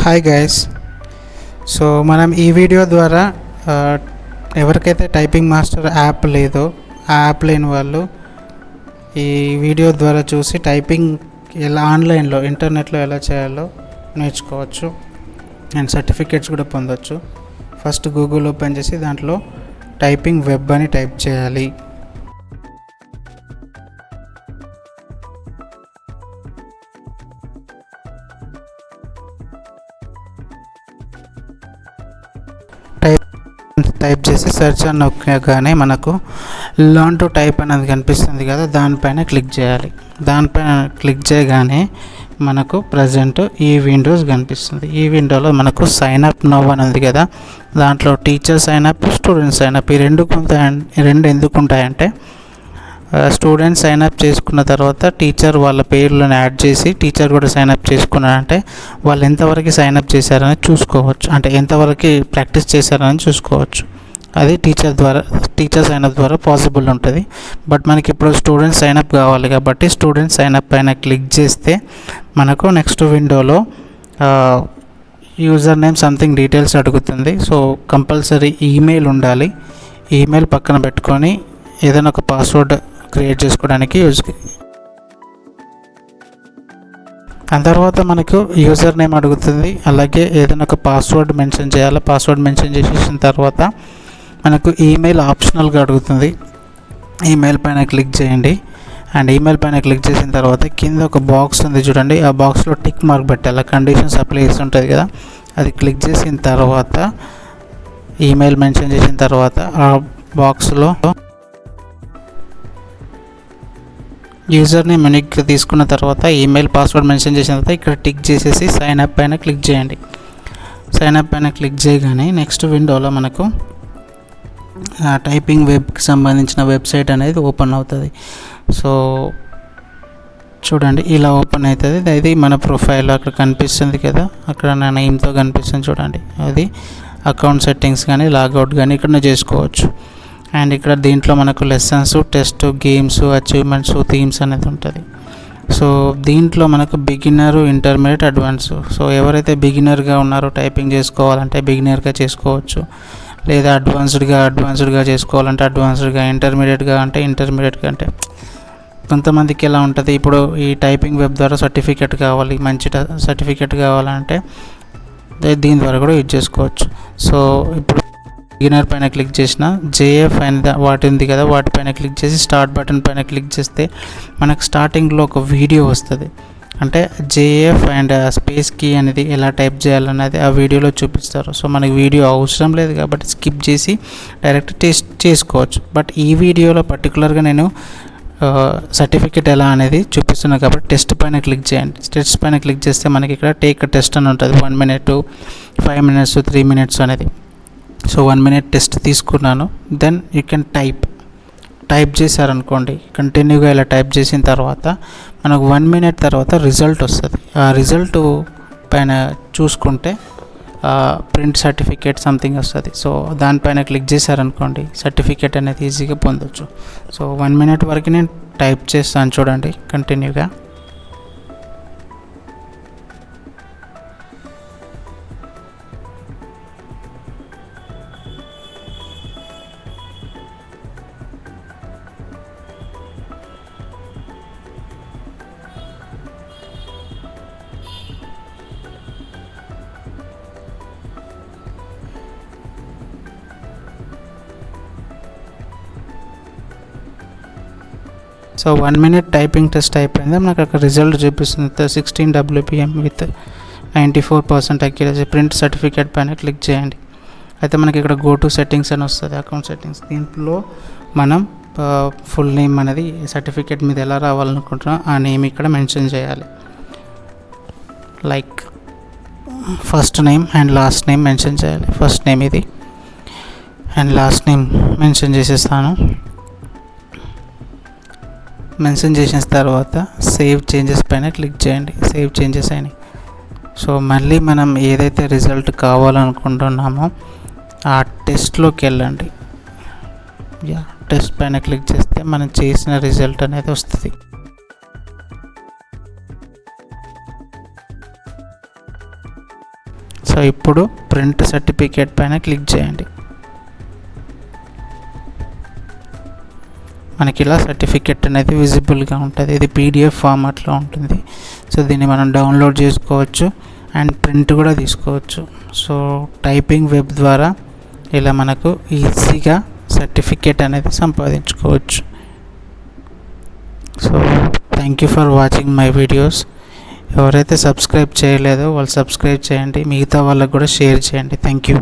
Hi guys. So మనం ఈ video ద్వారా ఎవరికైతే టైపింగ్ మాస్టర్ యాప్ లేదో ఆ యాప్ లేని వాళ్ళు ఈ వీడియో ద్వారా చూసి టైపింగ్ ఎలా ఆన్లైన్లో ఇంటర్నెట్లో ఎలా చేయాలో నేర్చుకోవచ్చు అండ్ సర్టిఫికేట్స్ కూడా పొందొచ్చు. ఫస్ట్ గూగుల్ ఓపెన్ చేసి దాంట్లో టైపింగ్ వెబ్ అని టైప్ చేయాలి. టైప్ చేసి సెర్చ్ అని నొక్కగానే మనకు లర్న్ టు టైప్ అనేది కనిపిస్తుంది కదా, దానిపైన క్లిక్ చేయాలి. దానిపైన క్లిక్ చేయగానే మనకు ప్రజెంట్ ఈ విండోస్ కనిపిస్తుంది. ఈ విండోలో మనకు సైన్ అప్ నౌ అని ఉంది కదా, దాంట్లో teacher sign up, student sign up ఈ రెండు ఎందుకు ఉంటాయంటే స్టూడెంట్ సైన్ అప్ చేసుకున్న తర్వాత టీచర్ వాళ్ళ పేర్లను యాడ్ చేసి టీచర్ కూడా సైన్ అప్ చేసుకున్నారంటే వాళ్ళు ఎంతవరకు సైన్ అప్ చేశారని చూసుకోవచ్చు, అంటే ఎంతవరకు ప్రాక్టీస్ చేశారని చూసుకోవచ్చు. అది టీచర్ సైన్ అప్ ద్వారా పాసిబుల్ ఉంటుంది. బట్ మనకి ఇప్పుడు స్టూడెంట్ సైన్ అప్ కావాలి కాబట్టి స్టూడెంట్ సైన్ అప్ పైన క్లిక్ చేస్తే మనకు నెక్స్ట్ విండోలో యూజర్ నేమ్ సంథింగ్ డీటెయిల్స్ అడుగుతుంది. సో కంపల్సరీ ఈమెయిల్ ఉండాలి. ఈమెయిల్ పక్కన పెట్టుకొని ఏదైనా ఒక పాస్వర్డ్ క్రియేట్ చేసుకోవడానికి ఆ తర్వాత మనకు యూజర్ నేమ్ అడుగుతుంది, అలాగే ఏదైనా ఒక పాస్వర్డ్ మెన్షన్ చేయాలి. పాస్వర్డ్ మెన్షన్ చేసేసిన తర్వాత మనకు ఈమెయిల్ ఆప్షనల్గా అడుగుతుంది. ఈమెయిల్ పైన క్లిక్ చేయండి. అండ్ ఈమెయిల్ పైన క్లిక్ చేసిన తర్వాత కింద ఒక బాక్స్ ఉంది చూడండి, ఆ బాక్స్లో టిక్ మార్క్ పెట్టాలి. కండిషన్స్ అప్లై చేసి ఉంటుంది కదా, అది క్లిక్ చేసిన తర్వాత ఈమెయిల్ మెన్షన్ చేసిన తర్వాత ఆ బాక్స్లో యూజర్ నేమ్ యూనిక్గా తీసుకున్న తర్వాత ఈమెయిల్ పాస్వర్డ్ మెన్షన్ చేసిన తర్వాత ఇక్కడ టిక్ చేసేసి సైన్ అప్ పైన క్లిక్ చేయండి. సైన్ అప్ పైన క్లిక్ చేయగానే నెక్స్ట్ విండోలో మనకు టైపింగ్ వెబ్కి సంబంధించిన వెబ్సైట్ అనేది ఓపెన్ అవుతుంది. సో చూడండి ఇలా ఓపెన్ అవుతుంది. అది మన ప్రొఫైల్ అక్కడ కనిపిస్తుంది కదా, అక్కడ నా నేమ్తో కనిపిస్తుంది చూడండి. అది అకౌంట్ సెట్టింగ్స్ కానీ లాగౌట్ కానీ ఇక్కడ చేసుకోవచ్చు. అండ్ ఇక్కడ దీంట్లో మనకు lessons, test, games, achievements, themes అనేది ఉంటుంది. సో దీంట్లో మనకు బిగినర్, ఇంటర్మీడియట్, అడ్వాన్స్. సో ఎవరైతే బిగినర్గా ఉన్నారో టైపింగ్ చేసుకోవాలంటే బిగినర్గా చేసుకోవచ్చు, లేదా అడ్వాన్స్డ్గా చేసుకోవాలంటే అడ్వాన్స్డ్గా, ఇంటర్మీడియట్గా అంటే కొంతమందికి ఎలా ఉంటుంది, ఇప్పుడు ఈ టైపింగ్ వెబ్ ద్వారా సర్టిఫికేట్ కావాలి, మంచి సర్టిఫికేట్ కావాలంటే దీని ద్వారా కూడా యూజ్ చేసుకోవచ్చు. సో ఇప్పుడు బిగినర్ పైన క్లిక్ చేసిన జేఎఫ్ అండ్ వాటి ఉంది కదా, వాటిపైన క్లిక్ చేసి స్టార్ట్ బటన్ పైన క్లిక్ చేస్తే మనకు స్టార్టింగ్లో ఒక వీడియో వస్తుంది. అంటే జేఎఫ్ అండ్ స్పేస్ కీ అనేది ఎలా టైప్ చేయాలనేది ఆ వీడియోలో చూపిస్తారు. సో మనకి వీడియో అవసరం లేదు కాబట్టి స్కిప్ చేసి డైరెక్ట్ టెస్ట్ చేసుకోవచ్చు. బట్ ఈ వీడియోలో పర్టికులర్గా నేను సర్టిఫికేట్ ఎలా అనేది చూపిస్తున్నాను కాబట్టి టెస్ట్ పైన క్లిక్ చేయండి. టెస్ట్ పైన క్లిక్ చేస్తే మనకి ఇక్కడ టేక్ టెస్ట్ అని ఉంటుంది. 1 minute, 5 minutes, 3 minutes అనేది. సో 1 minute టెస్ట్ తీసుకున్నాను. దెన్ యూ కెన్ టైప్ చేశారనుకోండి, కంటిన్యూగా ఇలా టైప్ చేసిన తర్వాత మనకు 1 minute తర్వాత రిజల్ట్ వస్తుంది. ఆ రిజల్ట్ పైన చూసుకుంటే ప్రింట్ సర్టిఫికేట్ సంథింగ్ వస్తుంది. సో దానిపైన క్లిక్ చేశారనుకోండి సర్టిఫికేట్ అనేది ఈజీగా పొందొచ్చు. సో 1 minute వరకు నేను టైప్ చేస్తాను చూడండి కంటిన్యూగా. సో 1 minute టైపింగ్ టెస్ట్ అయిపోయింది. మనకు అక్కడ రిజల్ట్ చూపిస్తుంది 16 WPM with 94% accuracy. Print certificate పైన క్లిక్ చేయండి. అయితే మనకి ఇక్కడ గో టు సెట్టింగ్స్ అని వస్తుంది, అకౌంట్ సెట్టింగ్స్. దీంట్లో మనం ఫుల్ నేమ్ అనేది సర్టిఫికేట్ మీద ఎలా రావాలనుకుంటున్నాం ఆ నేమ్ ఇక్కడ మెన్షన్ చేయాలి. Like first name and last name mention చేయాలి. ఫస్ట్ నేమ్ ఇది అండ్ లాస్ట్ నేమ్ మెన్షన్ చేసేస్తాను. మెన్షన్ చేసిన తర్వాత సేవ్ చేంజెస్ పైన క్లిక్ చేయండి. సేవ్ చేంజెస్ అయినాయి. సో మళ్ళీ మనం ఏదైతే రిజల్ట్ కావాలనుకుంటున్నామో ఆ టెస్ట్లోకి వెళ్ళండి. టెస్ట్ పైన క్లిక్ చేస్తే మనం చేసిన రిజల్ట్ అనేది వస్తుంది. సో ఇప్పుడు ప్రింట్ సర్టిఫికేట్ పైన క్లిక్ చేయండి. మనకి ఇలా సర్టిఫికేట్ అనేది విజిబుల్గా ఉంటుంది. ఇది PDF ఫార్మాట్లో ఉంటుంది. సో దీన్ని మనం డౌన్లోడ్ చేసుకోవచ్చు అండ్ ప్రింట్ కూడా తీసుకోవచ్చు. సో టైపింగ్ వెబ్ ద్వారా ఇలా మనకు ఈజీగా సర్టిఫికేట్ అనేది సంపాదించుకోవచ్చు. So thank you for watching my videos. ఎవరైతే సబ్స్క్రైబ్ చేయలేదో వాళ్ళు సబ్స్క్రైబ్ చేయండి, మిగతా వాళ్ళకు కూడా షేర్ చేయండి. Thank you.